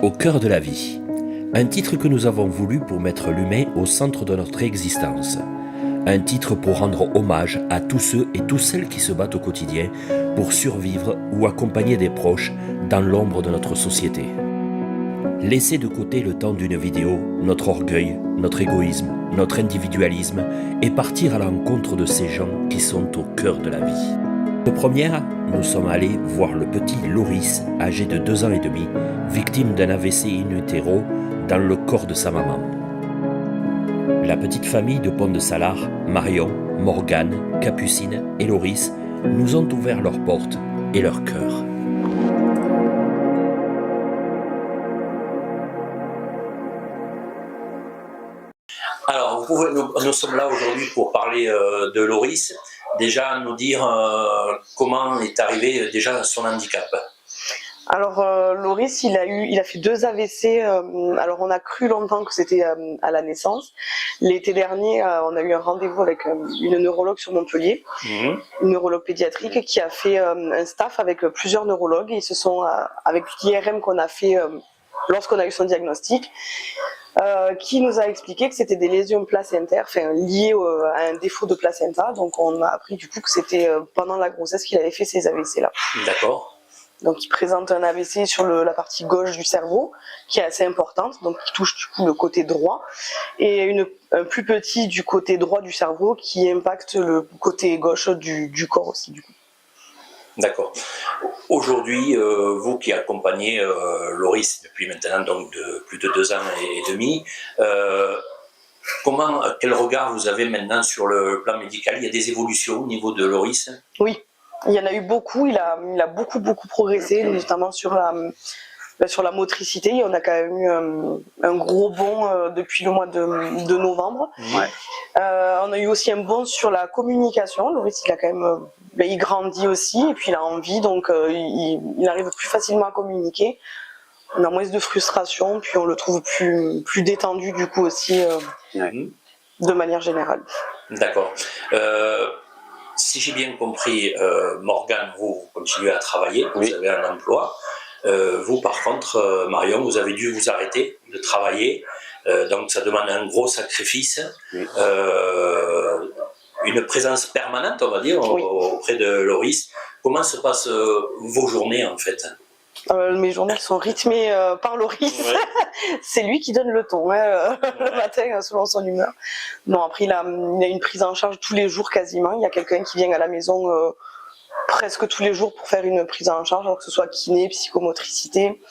Au cœur de la vie, un titre que nous avons voulu pour mettre l'humain au centre de notre existence. Un titre pour rendre hommage à tous ceux et toutes celles qui se battent au quotidien pour survivre ou accompagner des proches dans l'ombre de notre société. Laisser de côté le temps d'une vidéo, notre orgueil, notre égoïsme, notre individualisme et partir à l'encontre de ces gens qui sont au cœur de la vie. De première, nous sommes allés voir le petit Loris, âgé de 2 ans et demi, victime d'un AVC in utero dans le corps de sa maman. La petite famille de Pont-de-Salars, Marion, Morgane, Capucine et Loris nous ont ouvert leurs portes et leur cœur. Alors, nous sommes là aujourd'hui pour parler de Loris. Déjà, nous dire comment est arrivé déjà son handicap. Alors Loris, il a fait 2 AVC. Alors on a cru longtemps que c'était à la naissance. L'été dernier, on a eu un rendez-vous avec une neurologue sur Montpellier, une neurologue pédiatrique qui a fait un staff avec plusieurs neurologues. Ils se sont avec l'IRM qu'on a fait lorsqu'on a eu son diagnostic. Qui nous a expliqué que c'était des lésions placentaires, liées à un défaut de placenta. Donc on a appris du coup que c'était pendant la grossesse qu'il avait fait ces AVC-là. D'accord. Donc il présente un AVC sur la partie gauche du cerveau, qui est assez importante, donc qui touche du coup le côté droit, et un plus petit du côté droit du cerveau qui impacte le côté gauche du corps aussi du coup. D'accord. Aujourd'hui, vous qui accompagnez Loris depuis maintenant donc de plus de 2 ans et demi, quel regard vous avez maintenant sur le plan médical? Il y a des évolutions au niveau de Loris? Oui, il y en a eu beaucoup. Il a beaucoup progressé, notamment sur la motricité. On a quand même eu un gros bond depuis le mois de novembre. Ouais. On a eu aussi un bond sur la communication. Loris, il a quand même, il grandit aussi et puis il a envie, donc il arrive plus facilement à communiquer. On a moins de frustration, puis on le trouve plus détendu du coup aussi, de manière générale. D'accord. Si j'ai bien compris, Morgane, vous continuez à travailler, vous avez un emploi. Vous, par contre, Marion, vous avez dû vous arrêter de travailler, donc ça demande un gros sacrifice, Oui. Une présence permanente, on va dire, Oui. auprès de Loris. Comment se passent vos journées, en fait? Mes journées sont rythmées par Loris. Ouais. C'est lui qui donne le ton le matin selon son humeur. Non, après il a une prise en charge tous les jours quasiment. Il y a quelqu'un qui vient à la maison presque tous les jours pour faire une prise en charge, alors que ce soit kiné, psychomotricité,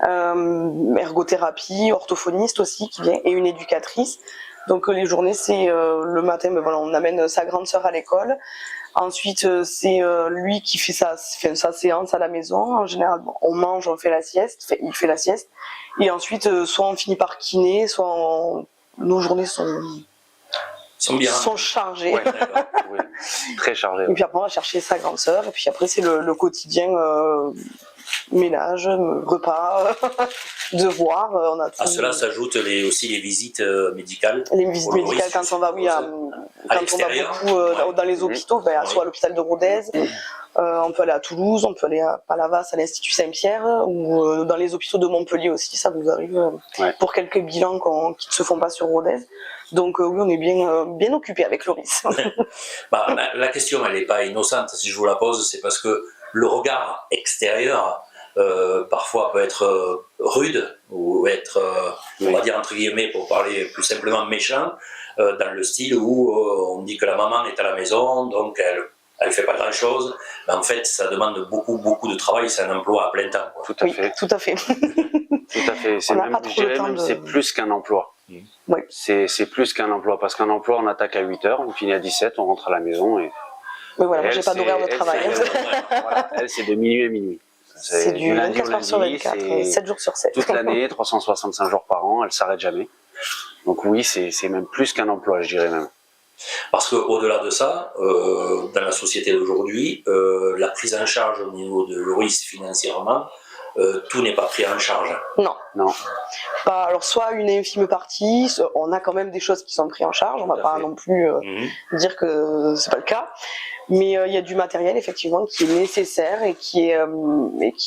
ergothérapie, orthophoniste aussi qui vient, et une éducatrice. Donc les journées, c'est le matin, ben voilà, on amène sa grande sœur à l'école. Ensuite, c'est lui qui fait sa séance à la maison. En général, bon, on mange, on fait la sieste, il fait la sieste. Et ensuite, soit on finit par kiné, nos journées sont chargées. Ouais, oui, très chargé. Et puis après, on va chercher sa grande sœur. Et puis après, c'est le quotidien, ménage, repas, devoirs. On a tout. À cela s'ajoutent aussi les visites médicales. Les visites médicales quand on va, quand on va beaucoup dans les hôpitaux, soit à l'hôpital de Rodez, on peut aller à Toulouse, on peut aller à Palavas, à l'Institut Saint-Pierre, ou dans les hôpitaux de Montpellier aussi, ça nous arrive pour quelques bilans qui ne se font pas sur Rodez. Donc oui, on est bien occupé avec Loris. La question, elle n'est pas innocente. Si je vous la pose, c'est parce que le regard extérieur parfois peut être rude ou être, on va dire entre guillemets, pour parler plus simplement, méchant, dans le style où on dit que la maman est à la maison, donc elle fait pas grand chose. Mais en fait, ça demande beaucoup de travail. C'est un emploi à plein temps, quoi. Tout à fait. Tout à fait. Tout à fait. C'est même, je dirais même, c'est plus qu'un emploi. Oui. C'est plus qu'un emploi, parce qu'un emploi, on attaque à 8h, on finit à 17h, on rentre à la maison. Et mais voilà, moi j'ai pas d'horaire de travail. Elle, c'est de minuit à minuit. C'est du 24 heures sur 24, 7 jours sur 7. Toute l'année, 365 jours par an, elle s'arrête jamais. Donc oui, c'est même plus qu'un emploi, je dirais même. Parce qu'au-delà de ça, dans la société d'aujourd'hui, la prise en charge au niveau de Loris financièrement, tout n'est pas pris en charge. Non. Alors soit une infime partie, on a quand même des choses qui sont prises en charge, on va pas non plus dire que c'est pas le cas, mais il y a du matériel effectivement qui est nécessaire et qui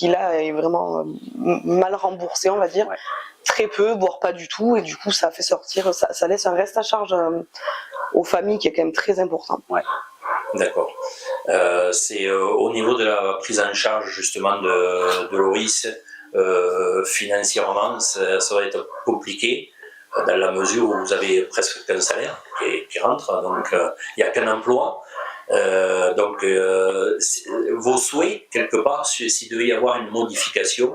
là est vraiment mal remboursé, on va dire. Ouais. Très peu, voire pas du tout, et du coup ça fait sortir, ça laisse un reste à charge aux familles qui est quand même très important. Ouais. D'accord. C'est au niveau de la prise en charge justement de Loris, financièrement, ça va être compliqué dans la mesure où vous avez presque qu'un salaire qui rentre, donc il n'y a qu'un emploi. Vos souhaits, quelque part, s'il devait y avoir une modification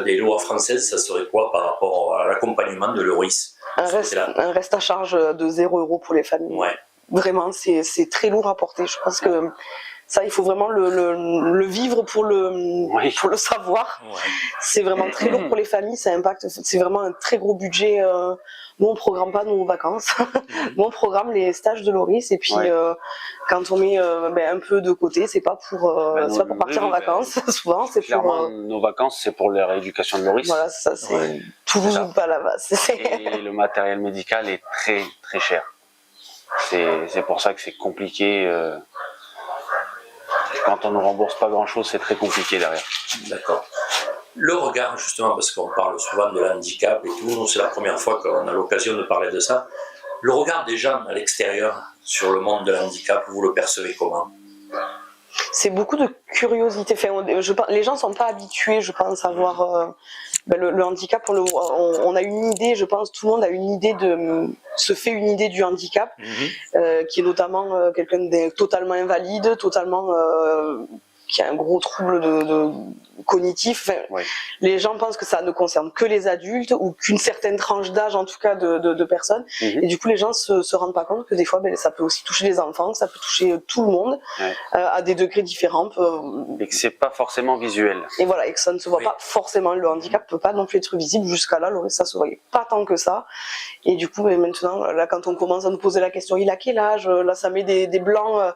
des lois françaises, ça serait quoi par rapport à l'accompagnement de Loris? Un reste à charge de 0 € pour les familles. Ouais. Vraiment, c'est très lourd à porter. Je pense que ça, il faut vraiment le vivre pour le savoir. Ouais. C'est vraiment très lourd pour les familles, ça impacte. C'est vraiment un très gros budget. Nous, on programme pas nos vacances. Nous, on programme les stages de Loris. Et puis, quand on met un peu de côté, c'est pas pour partir en vacances. Souvent, c'est clairement, nos vacances, c'est pour la rééducation de Loris. Voilà, ça, c'est Toulouse ou pas là-bas. Et le matériel médical est très, très cher. C'est pour ça que c'est compliqué. Quand on ne rembourse pas grand-chose, c'est très compliqué derrière. D'accord. Le regard, justement, parce qu'on parle souvent de l'handicap et tout, nous, c'est la première fois qu'on a l'occasion de parler de ça. Le regard des gens à l'extérieur sur le monde de l'handicap, vous le percevez comment? C'est beaucoup de curiosité. Enfin, les gens ne sont pas habitués, je pense, à voir le handicap. On a une idée, je pense, tout le monde a une idée se fait une idée du handicap, qui est notamment quelqu'un de totalement invalide, qui a un gros trouble cognitif. Enfin, les gens pensent que ça ne concerne que les adultes ou qu'une certaine tranche d'âge, en tout cas, de personnes. Et du coup, les gens se rendent pas compte que des fois, ça peut aussi toucher les enfants, que ça peut toucher tout le monde, à des degrés différents. Et que c'est pas forcément visuel. Et voilà, et que ça ne se voit pas forcément. Le handicap peut pas non plus être visible. Jusqu'à là, Loris, ça se voyait pas tant que ça. Et du coup, maintenant, là, quand on commence à nous poser la question, il a quel âge? Là, ça met des blancs.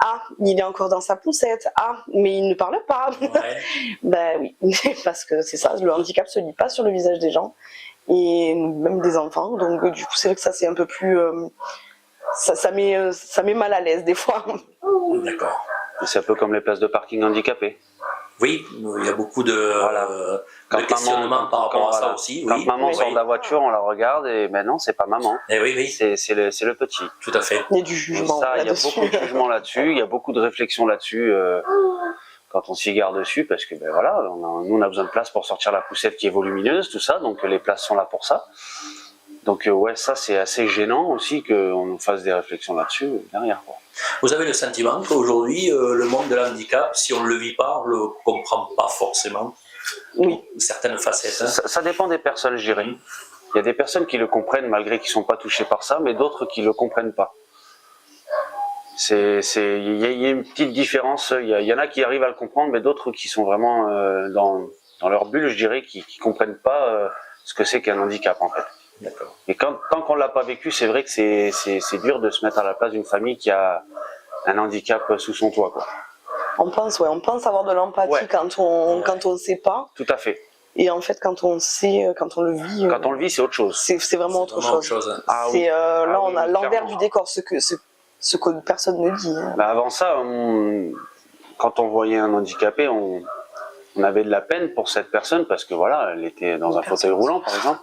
Ah, il est encore dans sa poussette. Ah, mais il ne parle pas. Ben oui, parce que c'est ça, le handicap se lit pas sur le visage des gens et même des enfants. Donc du coup, c'est vrai que ça c'est un peu plus, ça met mal à l'aise des fois. D'accord. C'est un peu comme les places de parking handicapées. Oui, il y a beaucoup de, Voilà. de questionnements par rapport à ça aussi. Quand Oui, maman oui, sort de la voiture, on la regarde et ben non, c'est pas maman. Et oui, oui, C'est le petit. tout à fait. Il y a du Et jugement ça, il y a là-dessus. beaucoup de jugement là-dessus, il y a beaucoup de réflexion là-dessus quand on s'y garde dessus, parce que ben voilà, nous on a besoin de place pour sortir la poussette qui est volumineuse, tout ça, donc les places sont là pour ça. Donc ouais, ça c'est assez gênant aussi qu'on nous fasse des réflexions là-dessus derrière, quoi. Vous avez le sentiment qu'aujourd'hui, le monde de l'handicap, si on ne le vit pas, on ne le comprend pas forcément. Oui. Certaines facettes. Hein. Ça dépend des personnes, je dirais. Il y a des personnes qui le comprennent malgré qu'ils ne sont pas touchés par ça, mais d'autres qui ne le comprennent pas. Il y a une petite différence. Il y en a qui arrivent à le comprendre, mais d'autres qui sont vraiment dans leur bulle, je dirais, qui ne comprennent pas ce que c'est qu'un handicap en fait. D'accord. Et tant qu'on ne l'a pas vécu, c'est vrai que c'est dur de se mettre à la place d'une famille qui a un handicap sous son toit, quoi. On pense avoir de l'empathie quand on sait pas. Tout à fait. Et en fait, quand on sait, quand on le vit, Quand on le vit, c'est autre chose. c'est vraiment autre chose. Ah, C'est oui. là, on a oui, l'envers clairement. du décor, ce que personne ne dit. Hein. Bah avant ça, quand on voyait un handicapé, on avait de la peine pour cette personne parce que voilà, elle était dans un fauteuil roulant, par exemple.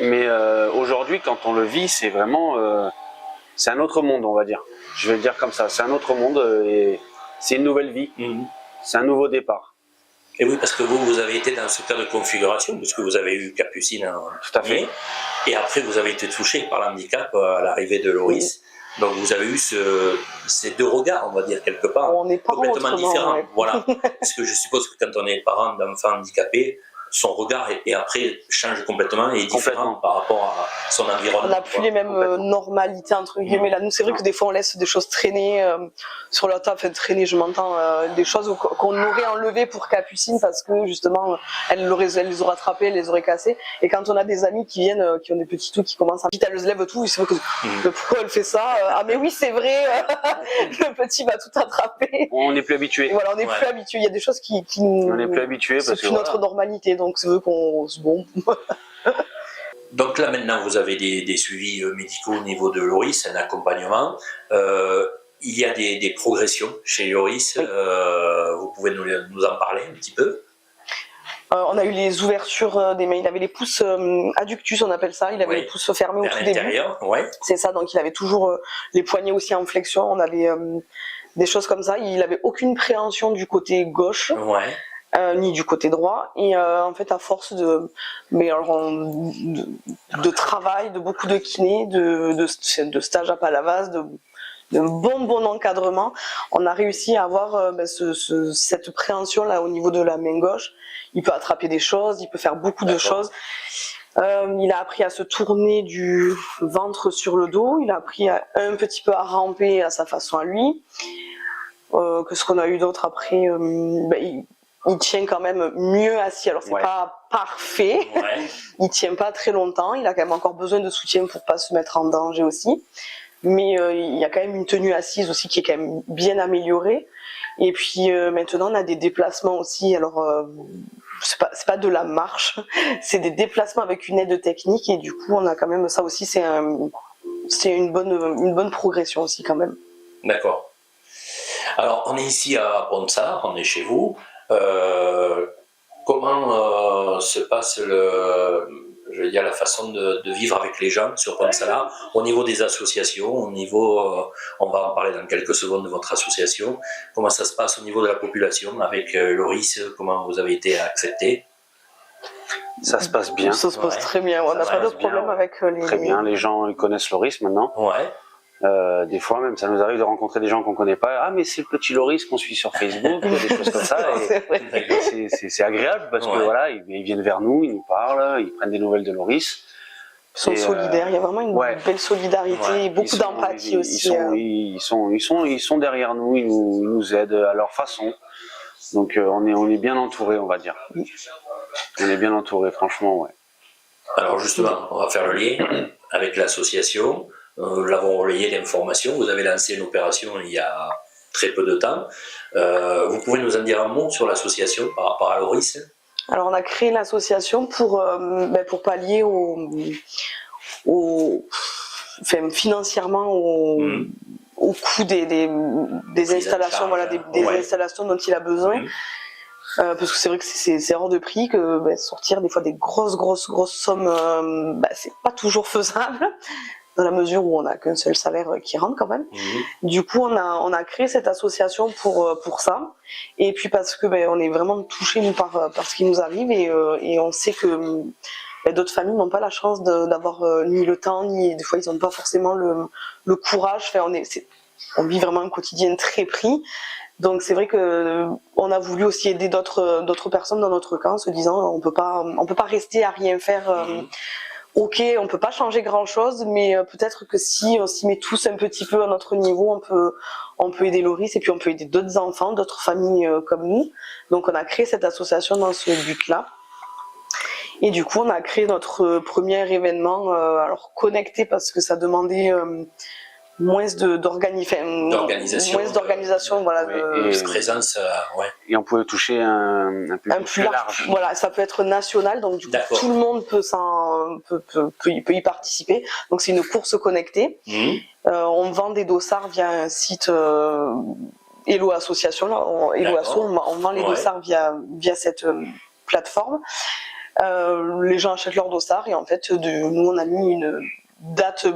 Mais aujourd'hui, quand on le vit, c'est vraiment, c'est un autre monde, on va dire. Je vais le dire comme ça, c'est un autre monde et c'est une nouvelle vie. C'est un nouveau départ. Et oui, parce que vous avez été dans ce cas de configuration, puisque vous avez eu Capucine en Tout à fait. et après vous avez été touché par l'handicap à l'arrivée de Loris. Oui. Donc vous avez eu ces deux regards, on va dire, quelque part, on est complètement différents. Ouais. Voilà. Parce que je suppose que quand on est parent d'enfants handicapés, son regard et après change complètement et est différent par rapport à son environnement. On n'a plus les mêmes normalités entre guillemets. Là, nous, c'est vrai que des fois on laisse des choses traîner sur la table, enfin traîner, je m'entends, des choses qu'on aurait enlevées pour Capucine parce que justement elle les aurait attrapées, elle les aurait cassées. Et quand on a des amis qui viennent, qui ont des petits tout, qui commencent à vite, elle se lève tout, c'est vrai que pourquoi elle fait ça ah mais oui c'est vrai, le petit va tout attraper. On n'est plus habitué. Voilà, on n'est plus habitué. Il y a des choses qui on n'est plus habitué parce que c'est plus notre normalité. Donc c'est vrai qu'on se bombe. Donc là maintenant vous avez des suivis médicaux au niveau de Loris, un accompagnement. Il y a des progressions chez Loris, oui. Vous pouvez nous en parler un petit peu? On a eu les ouvertures des mains, il avait les pouces adductus, on appelle ça, il avait les pouces fermés au tout début. Ouais. C'est ça, donc il avait toujours les poignets aussi en flexion, on avait des choses comme ça. Il avait aucune préhension du côté gauche. Ouais. Ni du côté droit, et en fait à force de travail, de beaucoup de kiné, de stages à Palavas, de bon encadrement, on a réussi à avoir cette préhension là au niveau de la main gauche. Il peut attraper des choses, il peut faire beaucoup de choses. Il a appris à se tourner du ventre sur le dos, il a appris un petit peu à ramper à sa façon à lui. Que ce qu'on a eu d'autre après, il tient quand même mieux assis, alors c'est pas parfait, il tient pas très longtemps, il a quand même encore besoin de soutien pour pas se mettre en danger aussi, mais il y a quand même une tenue assise aussi qui est quand même bien améliorée. Et puis maintenant on a des déplacements aussi, alors c'est pas de la marche, c'est des déplacements avec une aide technique, et du coup on a quand même ça aussi, c'est une bonne progression aussi quand même. D'accord. Alors on est ici à Ponsard, on est chez vous. Comment se passe la façon de vivre avec les gens sur Ponsard au niveau des associations, au niveau, on va en parler dans quelques secondes de votre association, comment ça se passe au niveau de la population avec Loris, comment vous avez été accepté? Ça se passe bien. Ça se passe très bien, on n'a pas de problème avec les... Très bien, les gens ils connaissent Loris maintenant. Ouais. Des fois même ça nous arrive de rencontrer des gens qu'on connaît pas. Ah mais c'est le petit Loris qu'on suit sur Facebook, des choses comme ça. C'est agréable parce que voilà, ils viennent vers nous, ils nous parlent, ils prennent des nouvelles de Loris. Ils sont solidaires, il y a vraiment une belle solidarité et beaucoup d'empathie aussi. Ils sont derrière nous, ils nous aident à leur façon. Donc on est bien entouré, on va dire. On est bien entouré, franchement, ouais. Alors justement, on va faire le lien avec l'association. Nous l'avons relayé l'information, vous avez lancé une opération il y a très peu de temps. Vous pouvez nous en dire un mot sur l'association par rapport à Loris? Alors on a créé l'association pour pallier financièrement au coût des installations, voilà, des installations dont il a besoin. Parce que c'est vrai que c'est hors de prix que sortir des fois des grosses sommes, c'est pas toujours faisable dans la mesure où on n'a qu'un seul salaire qui rentre quand même. Du coup, on a créé cette association pour ça. Et puis parce que on est vraiment touchés nous par ce qui nous arrive et on sait que d'autres familles n'ont pas la chance d'avoir ni le temps ni des fois ils n'ont pas forcément le courage. Enfin, on vit vraiment un quotidien très pris. Donc c'est vrai que on a voulu aussi aider d'autres personnes dans notre camp, en se disant on peut pas rester à rien faire. Ok, on peut pas changer grand chose, mais peut-être que si on s'y met tous un petit peu à notre niveau, on peut aider Loris et puis on peut aider d'autres enfants, d'autres familles comme nous. Donc on a créé cette association dans ce but-là. Et du coup on a créé notre premier événement, alors connecté parce que ça demandait moins d'organisation, voilà, de présence, et on pouvait toucher un public plus large. Voilà, ça peut être national, donc du coup tout le monde peut y participer. Donc c'est une course connectée. On vend des dossards via un site Hello Association, là, Hello Asso, on vend les dossards via cette plateforme. Les gens achètent leurs dossards et en fait nous on a mis une date,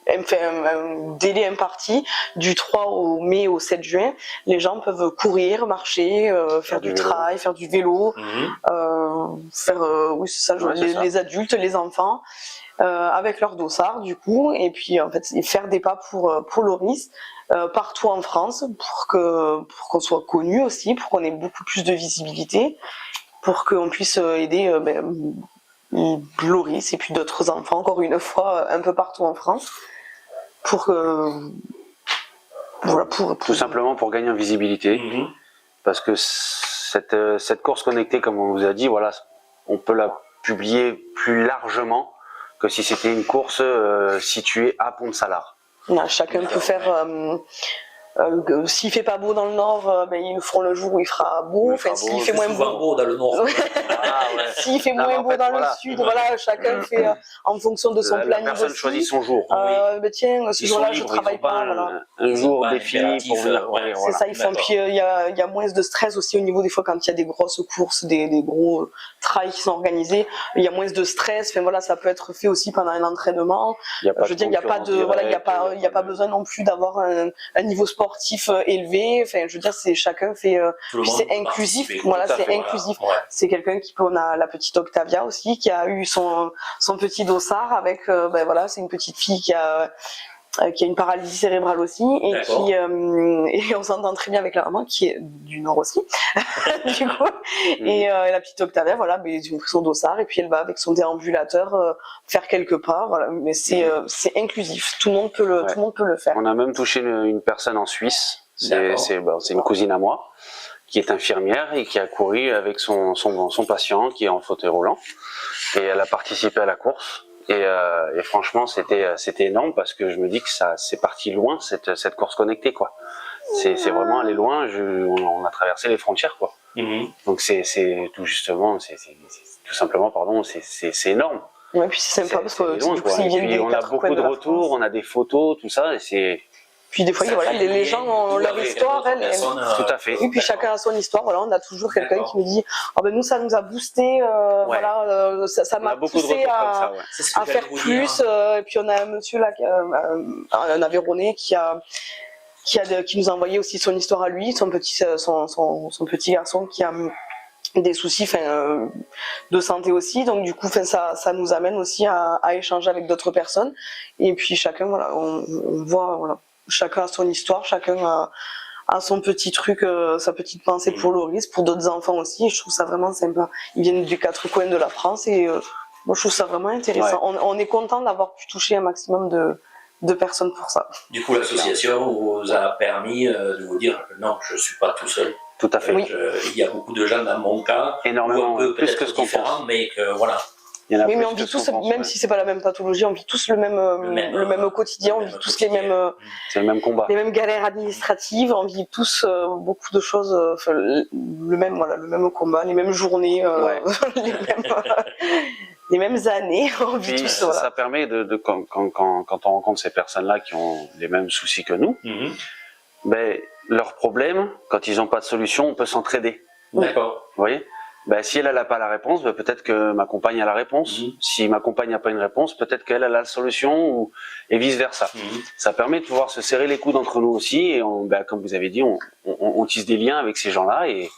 un délai imparti du 3 mai au 7 juin. Les gens peuvent courir, marcher, faire du trail, faire du vélo, les adultes, les enfants, avec leurs dossards du coup, et puis en fait faire des pas pour Loris partout en France pour qu'on soit connu aussi, pour qu'on ait beaucoup plus de visibilité, pour qu'on puisse aider Loris et puis d'autres enfants, encore une fois, un peu partout en France, tout simplement pour gagner en visibilité, parce que cette course connectée, comme on vous a dit, voilà, on peut la publier plus largement que si c'était une course située à Pont-de-Salars. Chacun peut faire. S'il fait pas beau dans le nord, ils le feront le jour où il fera beau. S'il fait moins beau dans le nord. S'il fait moins beau dans le sud, voilà, chacun fait en fonction de son planning. Personne aussi. Choisit son jour. Tiens, ce jour-là, je travaille pas. Un jour défini pour venir. C'est ça, ils font. Puis il y a moins de stress aussi au niveau des fois quand il y a des grosses courses, des gros trails qui sont organisés. Il y a moins de stress. Enfin voilà, ça peut être fait aussi pendant un entraînement. Je veux dire, il y a pas besoin non plus d'avoir un niveau sportif élevé. Enfin, je veux dire, chacun fait. C'est inclusif. Voilà, c'est inclusif. C'est quelqu'un on a la petite Octavia aussi qui a eu son petit dossard avec. C'est une petite fille qui a une paralysie cérébrale aussi et et on s'entend très bien avec la maman qui est du Nord aussi du coup et la petite Octavia ils ont pris son dossard et puis elle va avec son déambulateur faire quelques pas, voilà, mais c'est inclusif, tout le monde peut le faire. On a même touché une personne en Suisse, c'est une cousine à moi qui est infirmière et qui a couru avec son patient qui est en fauteuil roulant et elle a participé à la course. Et franchement, c'était énorme parce que je me dis que c'est parti loin cette course connectée, quoi. C'est vraiment aller loin. On a traversé les frontières, quoi. Donc c'est tout simplement, pardon, c'est énorme. Ouais, puis c'est sympa parce que on a beaucoup de retours, on a des photos, tout ça, et c'est. Puis des fois, les gens ont leur histoire, tout à fait. Et puis chacun a son histoire. Voilà, on a toujours quelqu'un qui nous dit, nous ça nous a boosté, ça m'a poussé à faire plus. Et puis on a un monsieur là, un Aveyronais qui nous a envoyé aussi son histoire à lui, son petit garçon qui a des soucis de santé aussi, donc du coup ça nous amène aussi à échanger avec d'autres personnes. Et puis chacun, on voit, chacun a son histoire, chacun a son petit truc, sa petite pensée pour Loris, pour d'autres enfants aussi, et je trouve ça vraiment sympa. Ils viennent des 4 coins de la France et moi je trouve ça vraiment intéressant. On est content d'avoir pu toucher un maximum de personnes pour ça. Du coup, l'association vous a permis de vous dire non, je suis pas tout seul. Tout à fait. Il y a beaucoup de gens dans mon cas, énormément, plus que ce qu'on pense, mais que voilà. Oui, mais on vit tous, même si c'est pas la même pathologie, on vit tous le même quotidien, on vit tous les mêmes. C'est le même combat. Les mêmes galères administratives, on vit tous beaucoup de choses, le même combat, les mêmes journées, les mêmes années, on vit Puis, tous ça, voilà. ça permet quand on rencontre ces personnes-là qui ont les mêmes soucis que nous, ben, leurs problèmes, quand ils n'ont pas de solution, on peut s'entraider. D'accord. Vous voyez? Ben, si elle n'a pas la réponse, ben, peut-être que ma compagne a la réponse. Si ma compagne n'a pas une réponse, peut-être qu'elle a la solution et vice-versa. Ça permet de pouvoir se serrer les coudes entre nous aussi et ben, comme vous avez dit, on tisse des liens avec ces gens-là et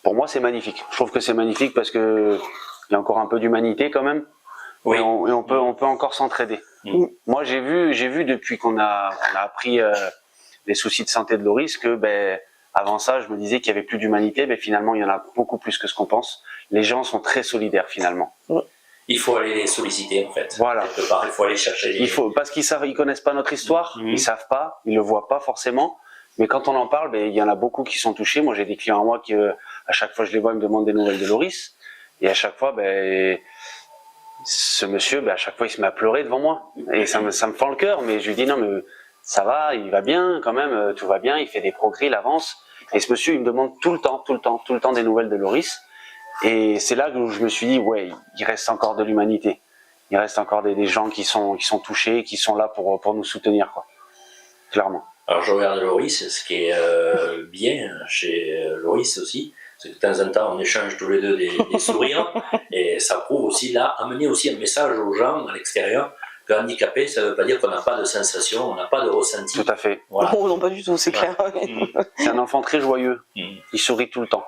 pour moi c'est magnifique. Je trouve que c'est magnifique parce que il y a encore un peu d'humanité quand même. Oui. Et on peut encore s'entraider. Moi j'ai vu depuis qu'on a appris les soucis de santé de Loris que ben avant ça, je me disais qu'il y avait plus d'humanité, mais finalement, il y en a beaucoup plus que ce qu'on pense. Les gens sont très solidaires, finalement. Il faut aller les solliciter, en fait. Voilà. Quelque part, il faut aller chercher parce qu'ils connaissent pas notre histoire, ils savent pas, ils le voient pas forcément. Mais quand on en parle, ben, il y en a beaucoup qui sont touchés. Moi, j'ai des clients à moi qui, à chaque fois que je les vois, ils me demandent des nouvelles de Loris. Et à chaque fois, ben, ce monsieur, ben, à chaque fois, il se met à pleurer devant moi. Et ça me fend le cœur, mais je lui dis non, mais ça va, il va bien quand même, tout va bien, il fait des progrès, il avance. Et ce monsieur, il me demande tout le temps des nouvelles de Loris. Et c'est là que je me suis dit, ouais, il reste encore de l'humanité. Il reste encore des gens qui sont touchés, qui sont là pour nous soutenir, quoi. Clairement. Alors je regarde Loris, ce qui est bien chez Loris aussi, c'est que de temps en temps on échange tous les deux des sourires, et ça prouve aussi là, amener aussi un message aux gens à l'extérieur, que handicapé, ça ne veut pas dire qu'on n'a pas de sensation, on n'a pas de ressenti. Tout à fait. Voilà. Oh non, pas du tout, c'est clair. C'est un enfant très joyeux, il sourit tout le temps.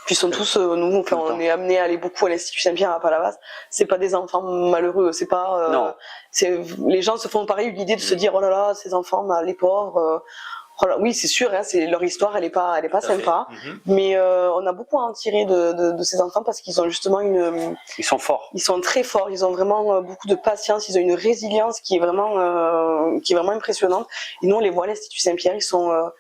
Puis ils sont tous, nous, enfin, on est amenés à aller beaucoup à l'Institut Saint-Pierre à Palavas. C'est pas des enfants malheureux, c'est pas. Non. Les gens se font pareil l'idée de se dire oh là là, ces enfants, les pauvres. Oh là, oui, c'est sûr, hein, leur histoire, elle est pas sympa. Mais on a beaucoup à en tirer de ces enfants parce qu'ils ont justement Ils sont forts. Ils sont très forts. Ils ont vraiment beaucoup de patience. Ils ont une résilience qui est vraiment impressionnante. Et nous, on les voit à l'Institut Saint-Pierre, ils sont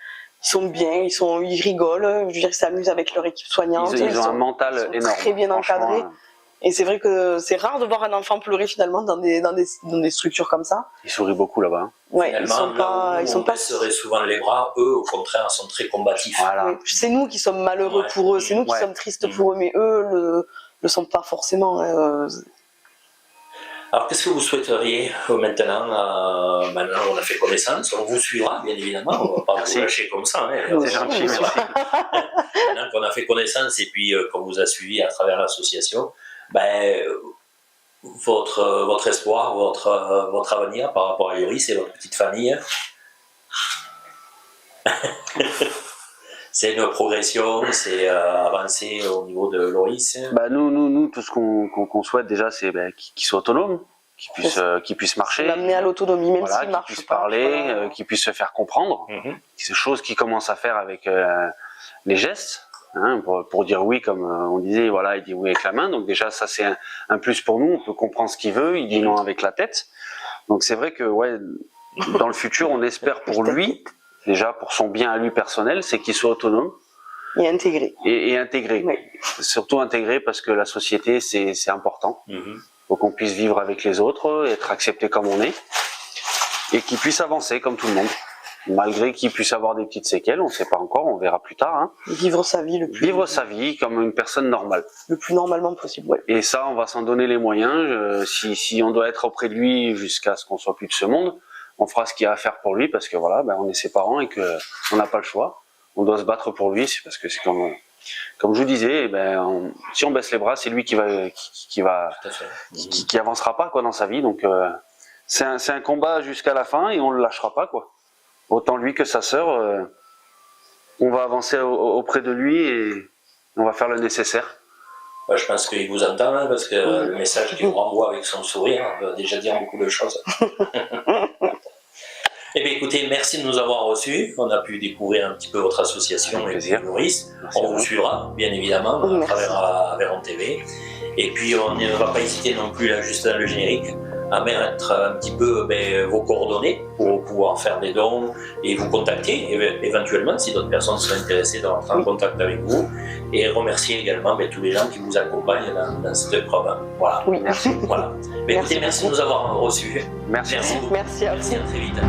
bien, ils rigolent, je veux dire, ils s'amusent avec leur équipe soignante. Ils ont un mental énorme. Très bien encadrés. Et c'est vrai que c'est rare de voir un enfant pleurer finalement dans des structures comme ça. Ils sourient beaucoup là-bas. Hein. Ouais, ils sont pas. Seraient souvent les bras, eux au contraire sont très combatifs. Voilà. Ouais. C'est nous qui sommes malheureux pour eux, c'est nous qui sommes tristes pour eux, mais eux le sont pas forcément. Alors qu'est-ce que vous souhaiteriez maintenant maintenant on a fait connaissance, on vous suivra bien évidemment, on va pas vous lâcher comme ça. Hein, c'est gentil, merci. Maintenant qu'on a fait connaissance et puis qu'on vous a suivi à travers l'association, ben, votre espoir, votre avenir par rapport à Loris et votre petite famille, c'est une progression, c'est avancer au niveau de Loris. Bah nous tout ce qu'on souhaite déjà, c'est qu'il soit autonome, qu'il puisse marcher, l'amener à l'autonomie, même voilà, s'il marche qu'il puisse pas, parler, voilà. qu'il puisse se faire comprendre. C'est des choses qu'il commence à faire avec les gestes. Hein, pour dire oui, comme on disait, voilà, il dit oui avec la main. Donc déjà, ça c'est un plus pour nous. On peut comprendre ce qu'il veut. Il dit non avec la tête. Donc c'est vrai que ouais, dans le futur, on espère pour lui, déjà pour son bien à lui personnel, c'est qu'il soit autonome et intégré. Et intégré. Oui. Surtout intégré parce que la société c'est important. Faut qu'on puisse vivre avec les autres, être accepté comme on est, et qu'il puisse avancer comme tout le monde. Malgré qu'il puisse avoir des petites séquelles, on ne sait pas encore, on verra plus tard. Hein. Vivre sa vie sa vie comme une personne normale. Le plus normalement possible, ouais. Et ça, on va s'en donner les moyens. Si on doit être auprès de lui jusqu'à ce qu'on soit plus de ce monde, on fera ce qu'il y a à faire pour lui parce que voilà, on est ses parents et que on n'a pas le choix. On doit se battre pour lui, c'est parce que c'est comme je vous disais, si on baisse les bras, c'est lui qui avancera pas quoi dans sa vie. Donc c'est un combat jusqu'à la fin et on le lâchera pas quoi. Autant lui que sa sœur, on va avancer auprès de lui et on va faire le nécessaire. Je pense qu'il vous entend, hein, parce que le message qu'il vous renvoie avec son sourire va déjà dire beaucoup de choses. Eh bien écoutez, merci de nous avoir reçus. On a pu découvrir un petit peu votre association et Loris. On vous suivra, bien évidemment, à travers Aveyron TV. Et puis on ne va pas hésiter non plus, là, juste dans le générique, à mettre un petit peu vos coordonnées pour pouvoir faire des dons et vous contacter éventuellement si d'autres personnes sont intéressées d'entrer en contact avec vous, et remercier également tous les gens qui vous accompagnent dans cette épreuve. Voilà. Oui. Voilà. Écoutez, merci de nous avoir reçus. Merci. Merci à vous. Merci, à très vite.